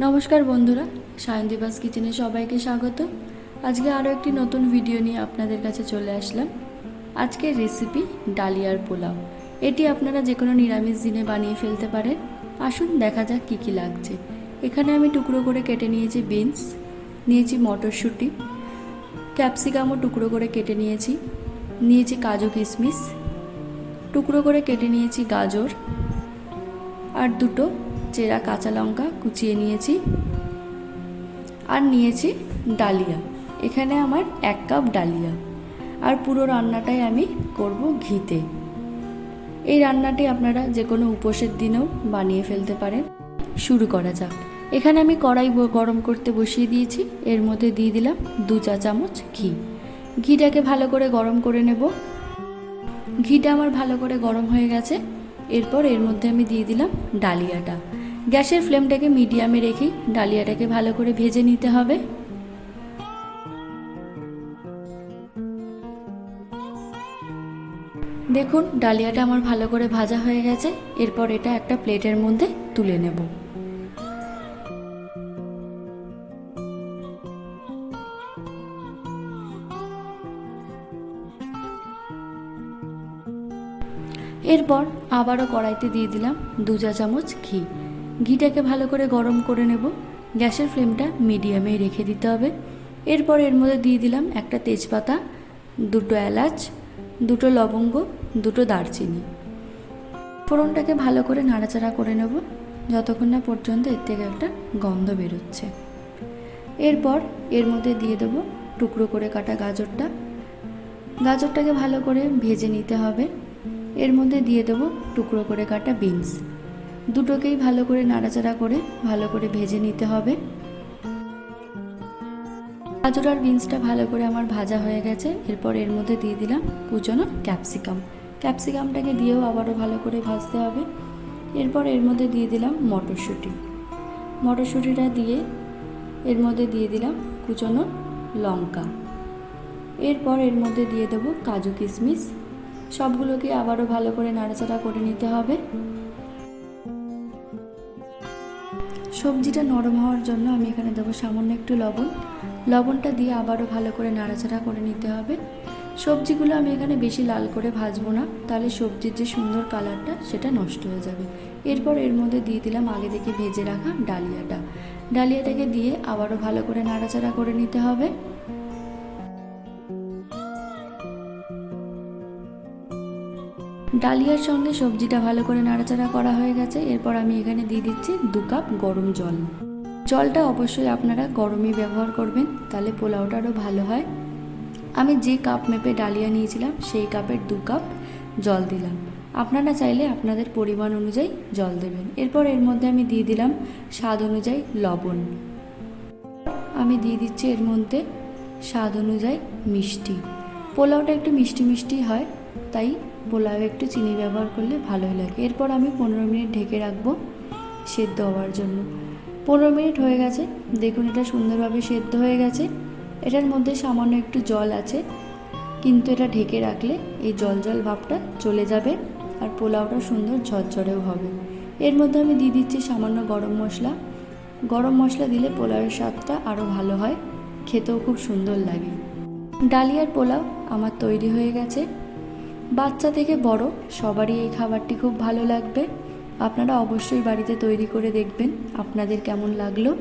নমস্কার বন্ধুরা, সায়ন্দিপাস কিচেনে সবাইকে স্বাগত। আজকে আরও একটি নতুন ভিডিও নিয়ে আপনাদের কাছে চলে আসলাম। আজকের রেসিপি ডালিয়ার পোলাও। এটি আপনারা যে কোনো নিরামিষ দিনে বানিয়ে ফেলতে পারেন। আসুন দেখা যাক কী কী লাগছে। এখানে আমি টুকরো করে কেটে নিয়েছি বিনস, নিয়েছি মটরশুঁটি, ক্যাপসিকামও টুকরো করে কেটে নিয়েছি কাজু কিশমিশ, টুকরো করে কেটে নিয়েছি গাজর, আর দুটো চেরা কাঁচা লঙ্কা কুচিয়ে নিয়েছি, আর নিয়েছি ডালিয়া। এখানে আমার 1 কাপ ডালিয়া। আর পুরো রান্নাটাই আমি করব ঘিতে। এই রান্নাটি আপনারা যে কোনো উপোসের দিনেও বানিয়ে ফেলতে পারেন। শুরু করা যাক। এখানে আমি কড়াই গরম করতে বসিয়ে দিয়েছি। এর মধ্যে দিয়ে দিলাম 2 চা চামচ ঘি। ঘিটাকে ভালো করে গরম করে নেব। ঘিটা আমার ভালো করে গরম হয়ে গেছে। এরপর এর মধ্যে আমি দিয়ে দিলাম ডালিয়াটা। গ্যাসের ফ্লেমটাকে মিডিয়ামে রেখেই ডালিয়াটাকে ভালো করে ভেজে নিতে হবে। দেখুন ডালিয়াটা আমার ভালো করে ভাজা হয়ে গেছে। এরপর এটা একটা প্লেটের মধ্যে তুলে নেব। এরপর আবারও কড়াইতে দিয়ে দিলাম 2 চা চামচ ঘি। ঘিটাকে ভালো করে গরম করে নেব। গ্যাসের ফ্লেমটা মিডিয়ামে রেখে দিতে হবে। এরপর এর মধ্যে দিয়ে দিলাম একটা তেজপাতা, 2টো এলাচ, 2টো লবঙ্গ, 2টো দারচিনি। ফোড়নটাকে ভালো করে নাড়াচাড়া করে নেব যতক্ষণ না পর্যন্ত এর থেকে একটা গন্ধ বেরোচ্ছে। এরপর এর মধ্যে দিয়ে দেবো টুকরো করে কাটা গাজরটাকে ভালো করে ভেজে নিতে হবে। এর মধ্যে দিয়ে দেবো টুকরো করে কাটা বিনস। দুটোকেই ভালো করে নাড়াচাড়া করে ভালো করে ভেজে নিতে হবে। গাজর আর বিনসটা ভালো করে আমার ভাজা হয়ে গেছে। এরপর এর মধ্যে দিয়ে দিলাম কুচনো ক্যাপসিকামটাকে দিয়েও আবারও ভালো করে ভাজতে হবে। এরপর এর মধ্যে দিয়ে দিলাম মটরশুঁটিটা দিয়ে এর মধ্যে দিয়ে দিলাম কুচনো লঙ্কা। এরপর এর মধ্যে দিয়ে দেবো কাজু কিশমিশ। সবগুলোকে আবারও ভালো করে নাড়াচাড়া করে নিতে হবে। সবজিটা নরম হওয়ার জন্য আমি এখানে দেবো সামান্য একটু লবণটা দিয়ে আবারও ভালো করে নাড়াচাড়া করে নিতে হবে। সবজিগুলো আমি এখানে বেশি লাল করে ভাজবো না, তাহলে সবজির যে সুন্দর কালারটা সেটা নষ্ট হয়ে যাবে। এরপর এর মধ্যে দিয়ে দিলাম আগে থেকে ভেজে রাখা ডালিয়াটাকে দিয়ে আবারও ভালো করে নাড়াচাড়া করে নিতে হবে। ডালিয়ার সঙ্গে সবজিটা ভালো করে নাড়াচাড়া করা হয়ে গেছে। এরপর আমি এখানে দিয়ে দিচ্ছি 2 কাপ গরম জল। জলটা অবশ্যই আপনারা গরমই ব্যবহার করবেন, তাহলে পোলাওটা আরও ভালো হয়। আমি যে কাপ মেপে ডালিয়া নিয়েছিলাম সেই কাপের 2 কাপ জল দিলাম। আপনারা চাইলে আপনাদের পরিমাণ অনুযায়ী জল দেবেন। এরপর এর মধ্যে আমি দিয়ে দিলাম স্বাদ অনুযায়ী লবণ। আমি দিয়ে দিচ্ছি এর মধ্যে স্বাদ অনুযায়ী মিষ্টি। পোলাওটা একটু মিষ্টি হয়, তাই পোলাও একটু চিনি ব্যবহার করলে ভালোই লাগে। এরপর আমি 15 মিনিট ঢেকে রাখবো সেদ্ধ হওয়ার জন্য। 15 মিনিট হয়ে গেছে। দেখুন এটা সুন্দরভাবে সেদ্ধ হয়ে গেছে। এটার মধ্যে সামান্য একটু জল আছে, কিন্তু এটা ঢেকে রাখলে এই জল ভাবটা চলে যাবে আর পোলাওটা সুন্দর ঝরঝরেও হবে। এর মধ্যে আমি দিয়ে দিচ্ছি সামান্য গরম মশলা দিলে পোলাওয়ের স্বাদটা আরও ভালো হয়, খেতেও খুব সুন্দর লাগে। ডালিয়ার পোলাও আমার তৈরি হয়ে গেছে। বাচ্চা থেকে বড় সবারই এই খাবারটি খুব ভালো লাগবে। আপনারা অবশ্যই বাড়িতে তৈরি করে দেখবেন। আপনাদের কেমন লাগলো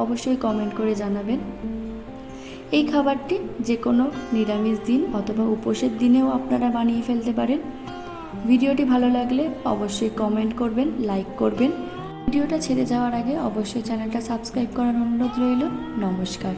অবশ্যই কমেন্ট করে জানাবেন। এই খাবারটি যে কোনো নিরামিষ দিন অথবা উপোসের দিনেও আপনারা বানিয়ে ফেলতে পারেন। ভিডিওটি ভালো লাগলে অবশ্যই কমেন্ট করবেন, লাইক করবেন। ভিডিওটা ছেড়ে যাওয়ার আগে অবশ্যই চ্যানেলটা সাবস্ক্রাইব করার অনুরোধ রইল। নমস্কার।